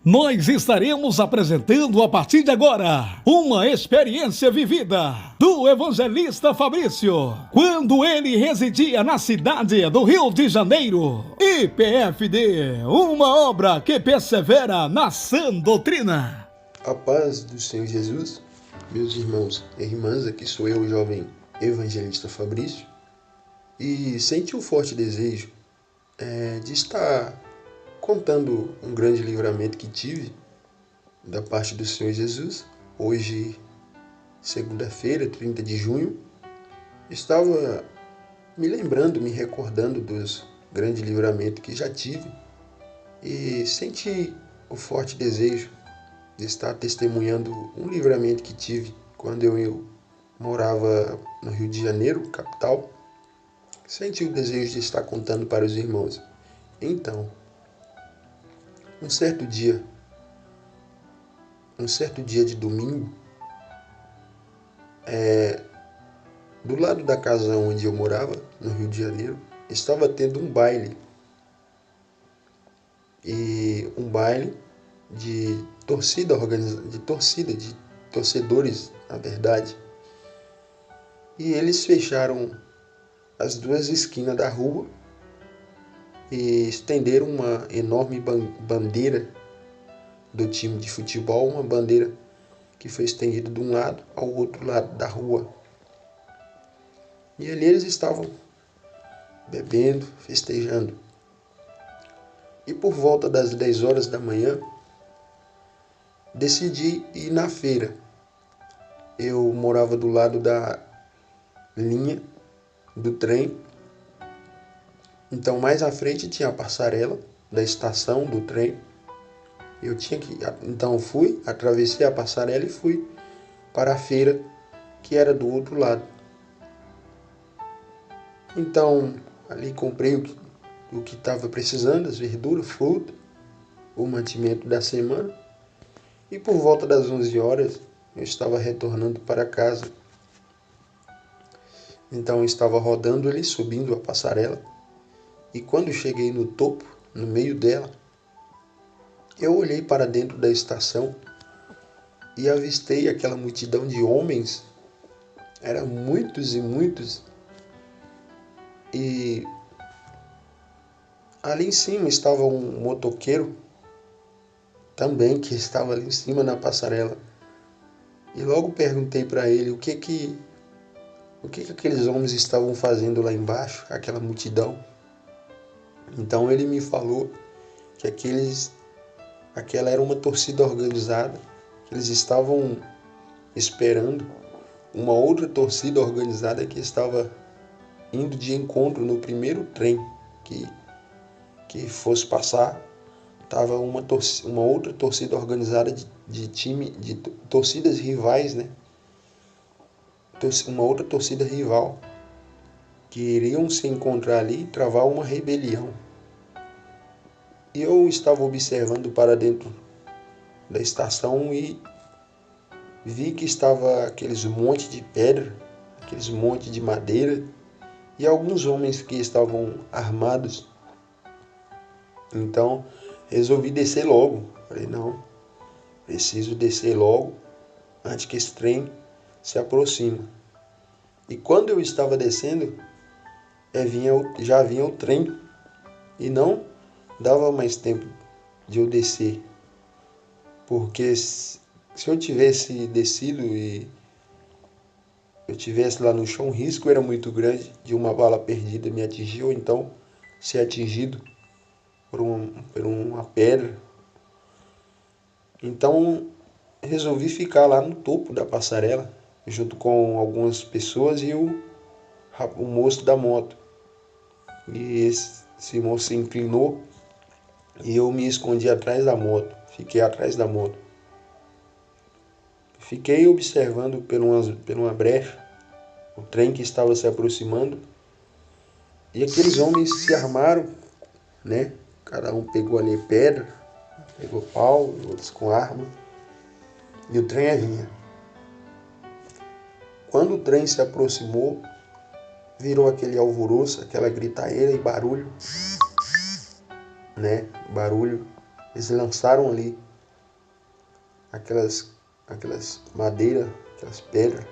nós estaremos apresentando a partir de agora uma experiência vivida do evangelista Fabrício, quando ele residia na cidade do Rio de Janeiro. IPFD, uma obra que persevera na sã doutrina. A paz do Senhor Jesus, meus irmãos e irmãs, aqui sou eu, o jovem evangelista Fabrício, e senti um forte desejo de estar contando um grande livramento que tive da parte do Senhor Jesus. Hoje, segunda-feira, 30 de junho, estava me lembrando, me recordando dos grandes livramentos que já tive e senti o forte desejo de estar testemunhando um livramento que tive quando eu morava no Rio de Janeiro, capital. Senti o desejo de estar contando para os irmãos. Então, um certo dia de domingo, do lado da casa onde eu morava, no Rio de Janeiro, estava tendo um baile. E um baile de torcedores, na verdade. E eles fecharam as duas esquinas da rua e estenderam uma enorme bandeira do time de futebol, uma bandeira que foi estendida de um lado ao outro lado da rua. E ali eles estavam bebendo, festejando. E por volta das 10 horas da manhã, decidi ir na feira. Eu morava do lado da linha do trem. Então, mais à frente tinha a passarela da estação do trem. Então atravessei a passarela e fui para a feira que era do outro lado. Então, ali comprei o que estava precisando, as verduras, fruta, o mantimento da semana. E por volta das 11 horas, eu estava retornando para casa. Então, eu estava rodando ali, subindo a passarela. E quando cheguei no topo, no meio dela, eu olhei para dentro da estação e avistei aquela multidão de homens. Eram muitos e muitos. E ali em cima estava um motoqueiro também, que estava ali em cima na passarela. E logo perguntei para ele o que aqueles homens estavam fazendo lá embaixo, aquela multidão. Então ele me falou que aquela era uma torcida organizada, que eles estavam esperando uma outra torcida organizada que estava indo de encontro no primeiro trem que fosse passar. Estava uma outra torcida organizada de torcidas rivais, né? Uma outra torcida rival que iriam se encontrar ali e travar uma rebelião. E eu estava observando para dentro da estação e vi que estava aqueles montes de pedra, aqueles montes de madeira e alguns homens que estavam armados. Então resolvi descer logo. Falei, não, preciso descer logo antes que esse trem se aproxime. E quando eu estava descendo, já vinha o trem e não dava mais tempo de eu descer. Porque se eu tivesse descido e eu tivesse lá no chão, o risco era muito grande de uma bala perdida me atingir ou então ser atingido por uma pedra. Então resolvi ficar lá no topo da passarela, junto com algumas pessoas e o moço da moto. E esse moço se inclinou e eu me escondi atrás da moto. Fiquei atrás da moto. Fiquei observando por uma brecha o trem que estava se aproximando. E aqueles homens se armaram, né? Cada um pegou ali pedra, pegou pau, outros com arma. E o trem vinha. Quando o trem se aproximou, virou aquele alvoroço, aquela gritaeira e barulho, né? Barulho. Eles lançaram ali aquelas madeiras, aquelas pedras,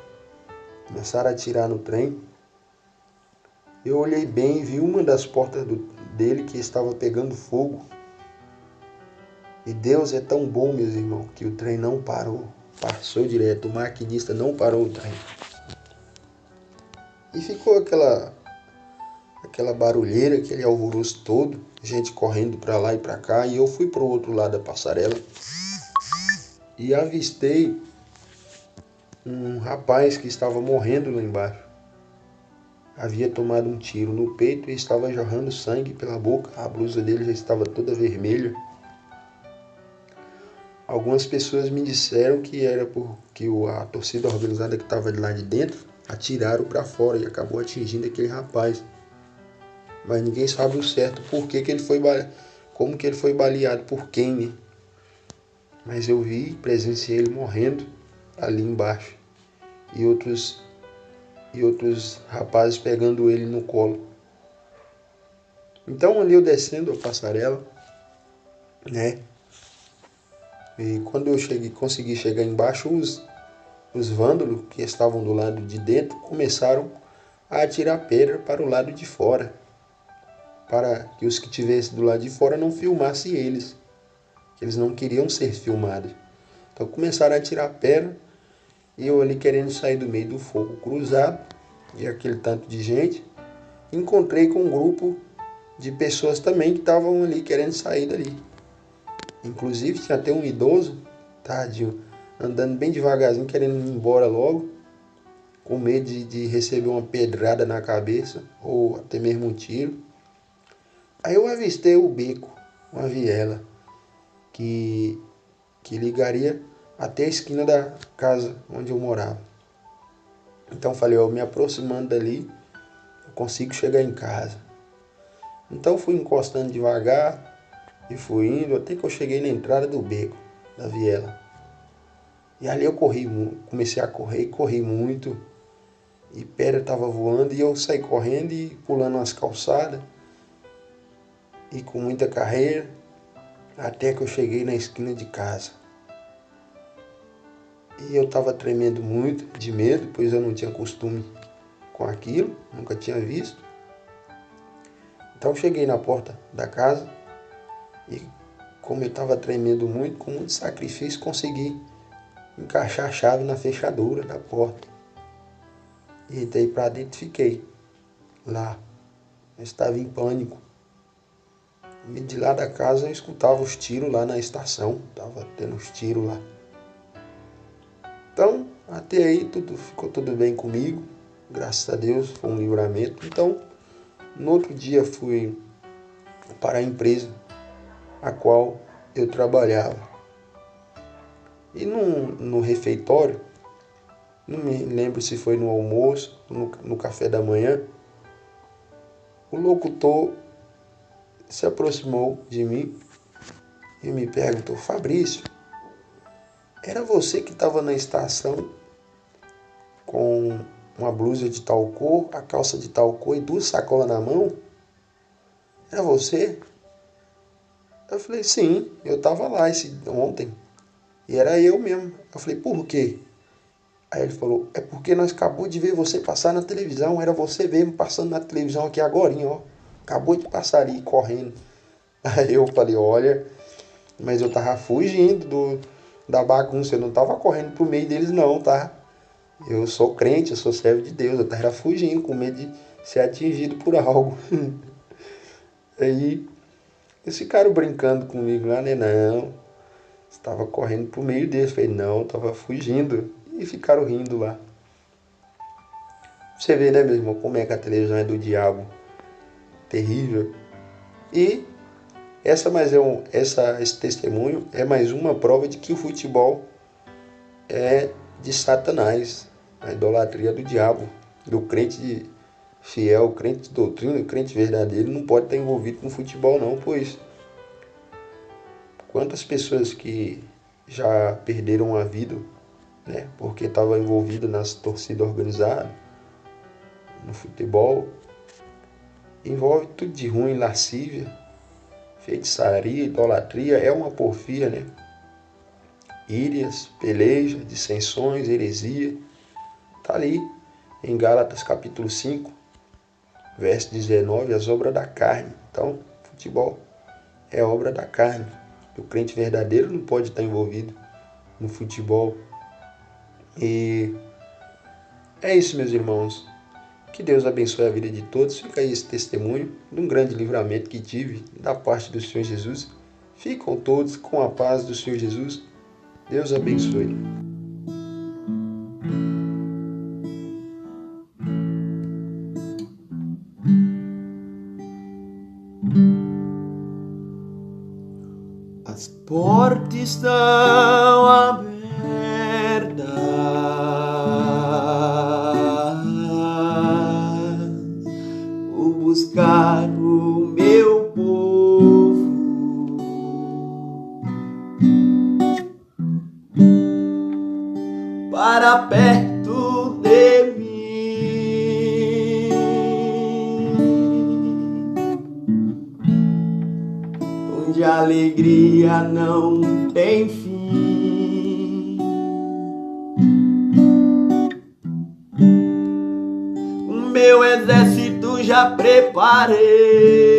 começaram a atirar no trem. Eu olhei bem e vi uma das portas dele que estava pegando fogo. E Deus é tão bom, meus irmãos, que o trem não parou. Passou direto, o maquinista não parou o trem. E ficou aquela barulheira, aquele alvoroço todo, gente correndo para lá e para cá. E eu fui para o outro lado da passarela e avistei um rapaz que estava morrendo lá embaixo. Havia tomado um tiro no peito e estava jorrando sangue pela boca. A blusa dele já estava toda vermelha. Algumas pessoas me disseram que era porque a torcida organizada que estava lá de dentro atiraram para fora e acabou atingindo aquele rapaz. Mas ninguém sabe o certo por que ele foi como que ele foi baleado, por quem, né? Mas eu presenciei ele morrendo ali embaixo e outros rapazes pegando ele no colo. Então ali eu descendo a passarela, né? E quando eu consegui chegar embaixo, os vândalos que estavam do lado de dentro começaram a atirar pedra para o lado de fora, para que os que estivessem do lado de fora não filmassem eles, que eles não queriam ser filmados. Então começaram a atirar pedra e eu ali querendo sair do meio do fogo cruzado e aquele tanto de gente, encontrei com um grupo de pessoas também que estavam ali querendo sair dali. Inclusive tinha até um idoso, tadinho, andando bem devagarzinho, querendo ir embora logo, com medo de receber uma pedrada na cabeça, ou até mesmo um tiro. Aí eu avistei o beco, uma viela, que ligaria até a esquina da casa onde eu morava. Então falei, me aproximando dali, eu consigo chegar em casa. Então fui encostando devagar, e fui indo até que eu cheguei na entrada do beco, da viela. E ali eu comecei a corri muito. E pedra estava voando e eu saí correndo e pulando as calçadas. E com muita carreira, até que eu cheguei na esquina de casa. E eu estava tremendo muito de medo, pois eu não tinha costume com aquilo, nunca tinha visto. Então eu cheguei na porta da casa. E como eu estava tremendo muito, com muito sacrifício, consegui encaixar a chave na fechadura da porta. E entrei para dentro e fiquei lá. Eu estava em pânico. E de lá da casa eu escutava os tiros lá na estação. Estava tendo os tiros lá. Então, até aí ficou tudo bem comigo. Graças a Deus, foi um livramento. Então, no outro dia fui para a empresa a qual eu trabalhava. E no refeitório, não me lembro se foi no almoço, no café da manhã, o locutor se aproximou de mim e me perguntou, Fabrício, era você que estava na estação com uma blusa de tal cor, a calça de tal cor e 2 sacolas na mão? Era você? Eu falei, sim, eu estava lá ontem. E era eu mesmo. Eu falei, por quê? Aí ele falou, é porque nós acabamos de ver você passar na televisão. Era você mesmo passando na televisão aqui agorinha, ó. Acabou de passar ali, correndo. Aí eu falei, olha, mas eu tava fugindo da bagunça. Eu não tava correndo pro meio deles não, tá? Eu sou crente, eu sou servo de Deus. Eu tava fugindo com medo de ser atingido por algo. Aí eles ficaram brincando comigo lá, né? Não, estava correndo pro meio deles. Falei, não, estava fugindo. E ficaram rindo lá. Você vê, né, meu irmão, como é que a televisão é do diabo. Terrível. E esse testemunho é mais uma prova de que o futebol é de Satanás. A idolatria do diabo. Do crente fiel, crente de doutrina, crente verdadeiro, não pode estar envolvido com futebol não, pois quantas pessoas que já perderam a vida, né, porque estavam envolvidas nas torcidas organizadas, no futebol, envolve tudo de ruim, lascívia, feitiçaria, idolatria, é uma porfia, né? írias, peleja, dissensões, heresia. Está ali em Gálatas capítulo 5, verso 19, as obras da carne. Então, futebol é obra da carne. O crente verdadeiro não pode estar envolvido no futebol. E é isso, meus irmãos. Que Deus abençoe a vida de todos. Fica aí esse testemunho de um grande livramento que tive da parte do Senhor Jesus. Ficam todos com a paz do Senhor Jesus. Deus abençoe. As portas estão abertas, vou buscar o meu povo, para perto de mim, onde a alegria não tem fim. O meu exército já preparei,